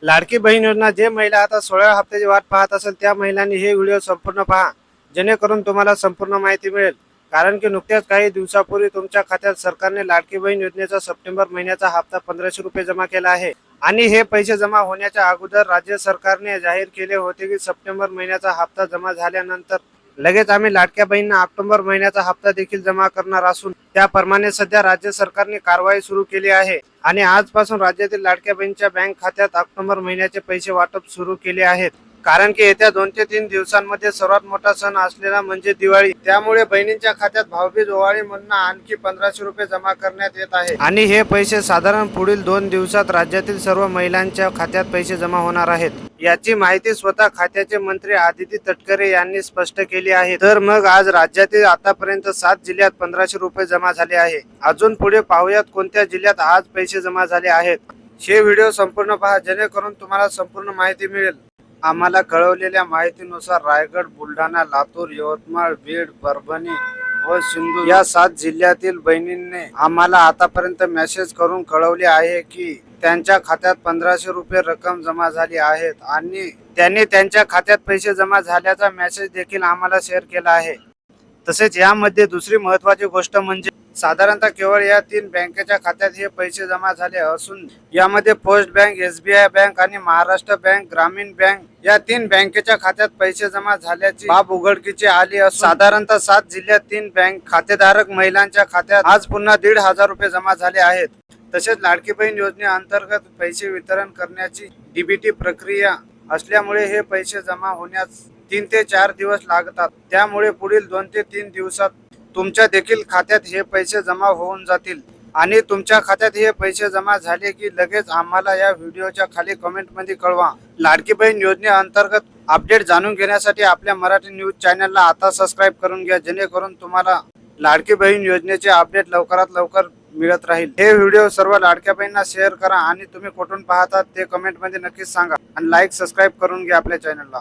लाडकी बहीण योजना जे महिला आता 16 हप्त्याची वाट पाहत असेल त्या महिलांनी हे व्हिडिओ संपूर्ण पहा, जेणेकरून तुम्हाला संपूर्ण माहिती मिळेल. कारण की नुकत्याच काही दिवसापूर्वी तुमच्या खात्यात सरकारने लाडकी बहीण योजनेचा सप्टेंबर महिन्याचा हप्ता 1500 रुपये जमा केला आहे. आणि हे पैसे जमा होण्याच्या अगोदर राज्य सरकारने जाहीर केले होते की सप्टेंबर महिन्याचा हप्ता जमा झाल्यानंतर लगेच आम्ही लाडक्या बहिणींना ऑक्टोबर महिन्याचा हप्ता देखील जमा करणार असून त्याप्रमाणे सध्या राज्य सरकारने कारवाई सुरू केली आहे. आणि आजपासून राज्यातील लाडक्या बहिणीच्या बँक खात्यात ऑक्टोबर महिन्याचे पैसे वाटप सुरू केले आहेत. कारण की येत्या 2 ते 3 दिवसांमध्ये सर्वात मोठा सण असलेला म्हणजे दिवाळी, त्यामुळे बहिणींच्या खात्यात भाऊबीज ओवाळी म्हणून आणखी 1500 रुपये जमा करण्यात येत आहे. आणि हे पैसे साधारण पुढील 2 दिवसात राज्यातील सर्व महिलांच्या खात्यात पैसे जमा होणार आहेत. याची माहिती स्वतः खात्याचे मंत्री आदिती तटकरे यांनी स्पष्ट केली आहे. तर मग आज राज्यातील आतापर्यंत 7 जिल्ह्यात 1500 रुपये जमा झाले आहे. अजून पुढे पाहूयात कोणत्या जिल्ह्यात आज पैसे जमा झाले आहेत. हे व्हिडिओ संपूर्ण पहा, जेणेकरून तुम्हाला संपूर्ण माहिती मिळेल. आम्हाला कळवलेल्या माहितीनुसार रायगड, बुलढाणा, लातूर, यवतमाळ, बीड, परभणी व सिंधुदुर्ग या 7 जिल्ह्यातील बहिणींनी आम्हाला आतापर्यंत मेसेज करून कळवले आहे की त्यांच्या खात्यात 1500 रुपये रक्कम जमा झाली आहेत आणि त्यांनी त्यांच्या खात्यात पैसे जमा झाल्याचा मेसेज देखील आम्हाला शेअर केला आहे. तसेच यामध्ये दुसरी महत्त्वाची गोष्ट म्हणजे साधारणतः केवळ या 3 बँकेच्या खात्यात हे पैसे जमा झाले असून यामध्ये पोस्ट बँक, SBI बँक आणि महाराष्ट्र बँक, ग्रामीण बँक या 3 बँकेच्या खात्यात पैसे जमा झाल्याची बाब उघडकीची आली असून साधारणतः 7 जिल्ह्यात 3 बँक खातेधारक महिलांच्या खात्यात आज पुन्हा 1500 रुपये जमा झाले आहेत. तसेच लाडकी बहीण योजनेअंतर्गत पैसे वितरण करण्याची DBT प्रक्रिया असल्यामुळे हे पैसे जमा होण्यास 3 ते 4 दिवस लागतात. त्यामुळे पुढील 2 ते 3 दिवसात तुमच्या देखील खात्यात हे पैसे जमा होऊन जातील. आणि तुमच्या खात्यात हे पैसे जमा झाले की लगेच आम्हाला या व्हिडिओच्या खाली कमेंटमध्ये कळवा. लाडकी बहीण योजनेअंतर्गत अपडेट जाणून घेण्यासाठी आपल्या मराठी न्यूज चॅनलला आता सबस्क्राईब करून घ्या, जेणेकरून तुम्हाला लाडकी बहीण योजनेचे अपडेट लवकरात लवकर मिळत राहील. हे व्हिडिओ सर्व लाडक्या बहिणींना शेअर करा आणि तुम्ही कुठून पाहतात ते कमेंटमध्ये नक्कीच सांगा आणि लाईक सबस्क्राईब करून घ्या आपल्या चॅनलला.